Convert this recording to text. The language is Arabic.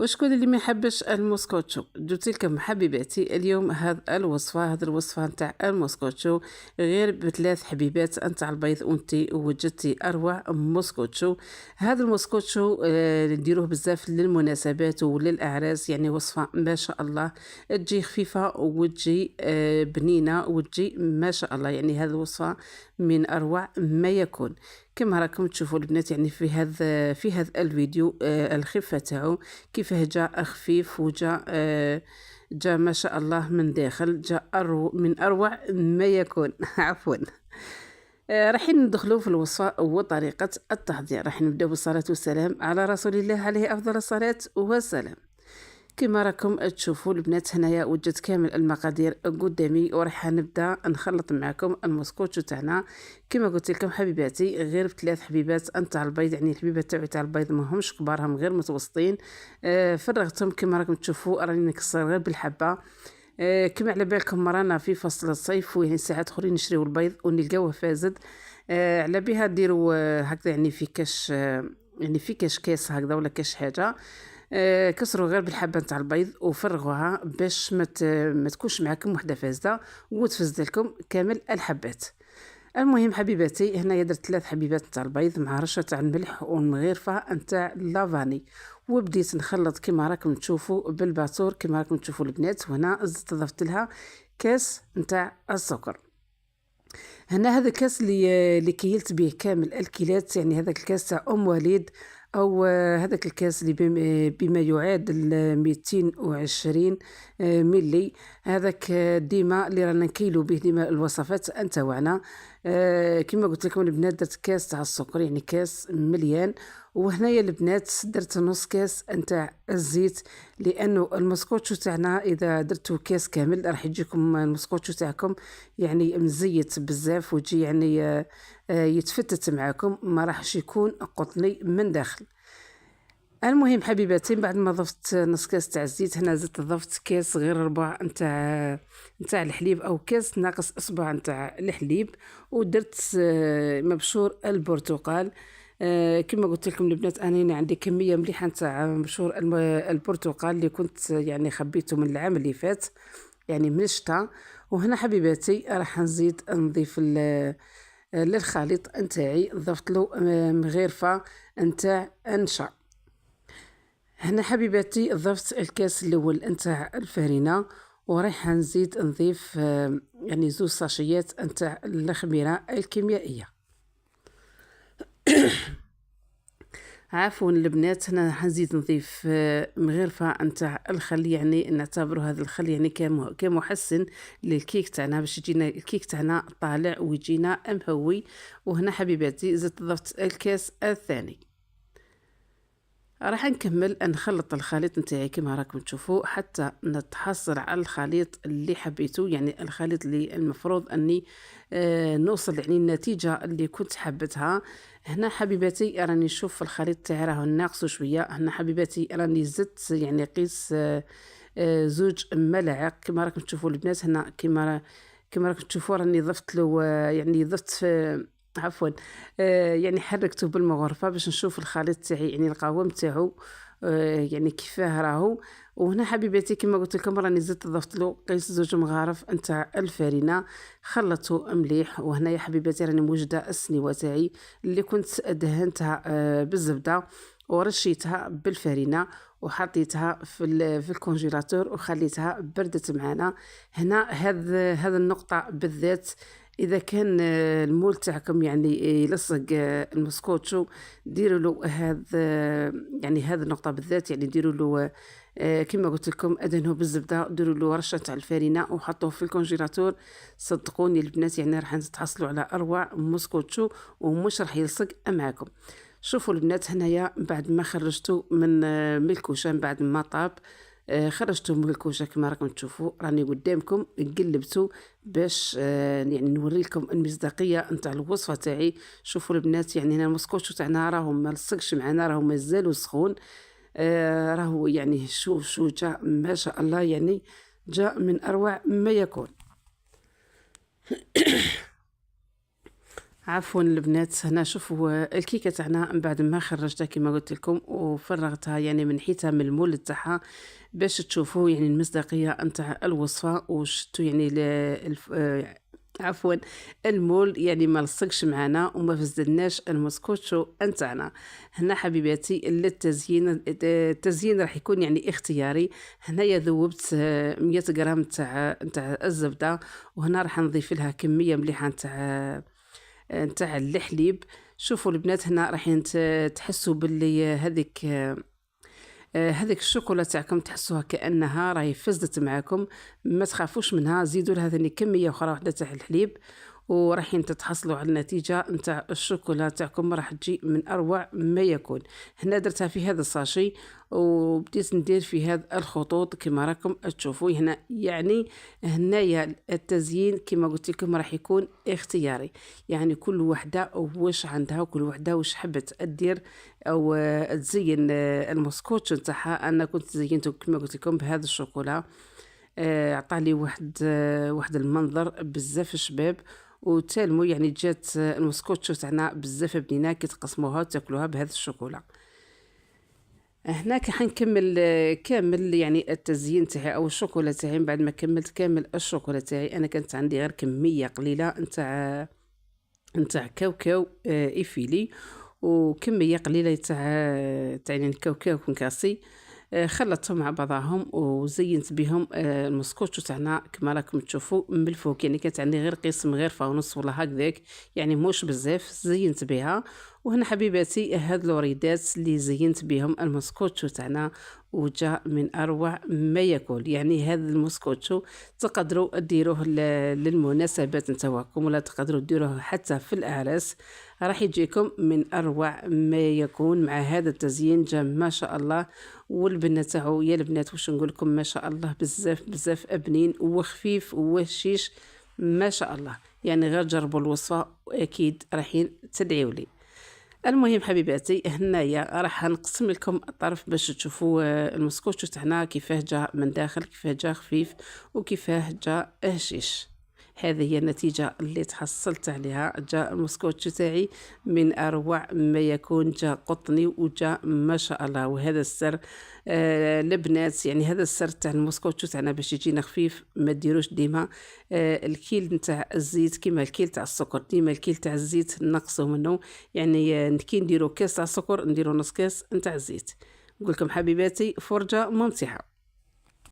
وشكون اللي ما يحبش الموسكوتشو؟ قلت لكم حبيباتي اليوم هذه الوصفه نتاع الموسكوتشو غير بثلاث حبيبات نتاع البيض وانتي وجدتي اروع موسكوتشو. هذا الموسكوتشو نديروه بزاف للمناسبات وللاعراس، يعني وصفه ما شاء الله تجي خفيفه وتجي بنينه وتجي ما شاء الله. يعني هذه الوصفه من اروع ما يكون. كما راكم تشوفوا البنات يعني في هذا الفيديو الخفه تاعو كيفاه جاء خفيف وجاء جاء ما شاء الله من داخل، جاء من أروع ما يكون عفوا. راح ندخلوا في الوصفة وطريقة التحضير. راح نبدأ بالصلاة والسلام على رسول الله عليه أفضل الصلاة والسلام. كما راكم تشوفوا البنات هنايا وجدت كامل المقادير قدامي وراح نبدا نخلط معكم المسكوتشو تاعنا. كما قلت لكم حبيباتي غير بثلاث حبيبات نتاع البيض، يعني الحبيبات تاع البيض ما همش كبار، هم غير متوسطين. فرغتهم كما راكم تشوفوا راني نكسر غير بالحبه. كما على بالكم رانا في فصل الصيف ويعني ساعات اخرين نشريو البيض ونلقاوه فاسد. على بها ديروا هكذا يعني في كاش يعني في كاس هكذا ولا كاش حاجه. كسروا غير بالحبه نتاع البيض وفرغوها باش ما تكونش معكم وحده فاسده وتفسد لكم كامل الحبات. المهم حبيباتي هنايا درت ثلاث حبيبات نتاع البيض مع رشه تاع الملح والمغرفه نتاع لافاني، وبديت نخلط كما راكم تشوفوا بالباتور. كما راكم تشوفوا البنات وهنا زدت ضفت لها كاس نتاع السكر. هنا هذا الكاس اللي كيلت به كامل الكيلات، يعني هذاك الكاس تاع ام وليد او هذاك الكاس اللي بما يعادل 220 ملي. هذاك ديما اللي رانا نكيلو به ديما الوصفات نتاعنا. كما قلت لكم البنات درت كاس تاع السكر يعني كاس مليان، وهنايا البنات درت نص كاس نتاع الزيت، لانه المسكوتشو تاعنا اذا درتو كاس كامل راح يجيكم المسكوتشو تاعكم يعني مزيت بزاف ويجي يعني يتفتت معاكم، ما راحش يكون قطني من داخل. المهم حبيباتي بعد ما ضفت نص كاس تاع الزيت هنا زدت ضفت كاس غير ربع نتاع الحليب او كاس ناقص اصبع نتاع الحليب، ودرت مبشور البرتقال. كما قلت لكم البنات انا عندي كميه مليحه نتاع مبشور البرتقال اللي كنت يعني خبيته من العام اللي فات يعني من الشتاء. وهنا حبيباتي راح نزيد نضيف للخليط نتاعي ضفت له مغرفه نتاع انشا. هنا حبيباتي ضفت الكاس الاول نتاع الفرينه ورايح نزيد نضيف يعني زوج ساشيات نتاع الخميره الكيميائيه. عفوا البنات هنا حنزيد نضيف مغرفه نتاع الخل، يعني نعتبروا هذا الخل يعني كمحسن للكيك تاعنا باش يجينا الكيك تاعنا طالع ويجينا مهوي. وهنا حبيباتي زدت ضفت الكاس الثاني. راح نكمل نخلط الخليط نتاعي كما راكم تشوفوا حتى نتحصل على الخليط اللي حبيته، يعني الخليط اللي المفروض اني نوصل يعني النتيجة اللي كنت حبتها. هنا حبيباتي راني نشوف الخليط تاعي راه ناقصه شوية. هنا حبيباتي راني زدت يعني قيس زوج ملاعق كما راكم تشوفوا البنات. هنا كما راكم تشوفوا راني ضفت له يعني ضفت عفوا يعني حركته بالمغرفه باش نشوف الخليط تاعي يعني القوام تاعو يعني كيفاه راهو. وهنا حبيباتي كما قلت لكم راني زدت ضفت له قيس زوج مغارف نتاع الفرينه خلطته مليح. وهنا يا حبيباتي راني موجده السنيوه تاعي اللي كنت دهنتها بالزبده ورشيتها بالفرينه وحطيتها في الكونجيلاتور وخليتها بردت معنا. هنا هذا النقطه بالذات اذا كان المول تاعكم يعني يلصق المسكوتشو ديروا له يعني هذه النقطه بالذات، يعني ديروا له كما قلت لكم ادهنوه بالزبده ديروا له رشه تاع الفرينه وحطوه في الكونجيلاتور. صدقوني البنات يعني راح تحصلوا على اروع مسكوتشو ومش راح يلصق معاكم. شوفوا البنات هنايا بعد ما خرجته من الكوشه بعد ما طاب خرجته من الكوشه كما راكم تشوفوا راني قدامكم قلبته باش يعني نوري لكم المصداقيه نتاع الوصفه تاعي. شوفوا البنات يعني هنا المسكوتشو تاعنا راهو ما لصقش معنا راهو مازالو سخون. راهو يعني شو جا ما شاء الله يعني جاء من اروع ما يكون. عفوا البنات، هنا شوفوا الكيكه تاعنا من بعد ما خرجتها كما قلت لكم وفرغتها، يعني من حيتها من المول تاعها باش تشوفوا يعني المصداقيه نتاع الوصفه، وشتوا يعني عفوا المول يعني ما لصقش معنا وما فزدناش المسكوتشو نتاعنا. هنا حبيباتي التزيين راح يكون يعني اختياري. هنايا ذوبت 100 غرام تاع الزبده، وهنا راح نضيف لها كميه مليحه نتاع الحليب. شوفوا البنات هنا راح تحسوا باللي هذيك الشوكولا تاعكم تحسوها كانها راهي فزدت معاكم، ما تخافوش منها، زيدوا لها ثاني كميه اخرى واحده تاع الحليب وراحين تتحصلوا على النتيجه نتاع الشوكولا تاعكم، راح تجي من اروع ما يكون. هنا درتها في هذا الساشي وبديت ندير في هذا الخطوط كما راكم تشوفوا هنا. يعني هنايا التزيين كما قلت لكم راح يكون اختياري، يعني كل وحده واش عندها وكل وحده واش حبت تدير او تزين المسكوتش نتاعها. انا كنت زينته كما قلت لكم بهذا الشوكولا، عطالي واحد المنظر بزاف شباب وتالمو، يعني جات المسكوتشو تاعنا بزاف بنينه كي تقسموها وتاكلوها بهذا الشوكولا. هنا حنكمل كامل يعني التزيين تاعي او الشوكولا تاعي. من بعد ما كملت كامل الشوكولا تاعي انا كانت عندي غير كميه قليله نتاع كاوكاو ايفيلي وكميه قليله تاع يعني الكاوكاو كنكاسي، خلطتهم مع بعضهم وزينت بهم المسكوتشو تاعنا كما راكم تشوفوا من الفوق. يعني كانت عندي غير قسم غير فانوس ولا هكذاك، يعني موش بزاف زينت بها. وهنا حبيباتي هاد الوريدات اللي زينت بهم المسكوتشو تاعنا وجا من اروع ما يكون. يعني هذا المسكوتشو تقدروا ديروه للمناسبات نتاعكم ولا تقدروا ديروه حتى في الاعراس، راح يجيكم من اروع ما يكون. مع هذا التزيين جا ما شاء الله. والبنات تاعو يا البنات واش نقول لكم ما شاء الله بزاف بزاف ابنين وخفيف وهشيش ما شاء الله. يعني غير جربوا الوصفه واكيد راحين تدعيوا لي. المهم حبيباتي هنايا راح نقسم لكم الطرف باش تشوفوا المسكوتشو تاعنا كيفاه جا من داخل، كيفاه جا خفيف وكيفاه جا هشيش. هذه هي النتيجة اللي تحصلت عليها. جاء المسكوتشو تاعي من أروع ما يكون، جاء قطني وجاء ما شاء الله. وهذا السر البنات، يعني هذا السر تاع المسكوتشو تاعنا باش يجينا خفيف. ما ديروش ديما الكيل نتاع الزيت كيما الكيل تاع السكر، ديما الكيل تاع الزيت نقصوا منه. يعني كي نديرو كاس تاع السكر نديرو نص كاس نتاع الزيت. نقول لكم حبيباتي فرجة ممتعة.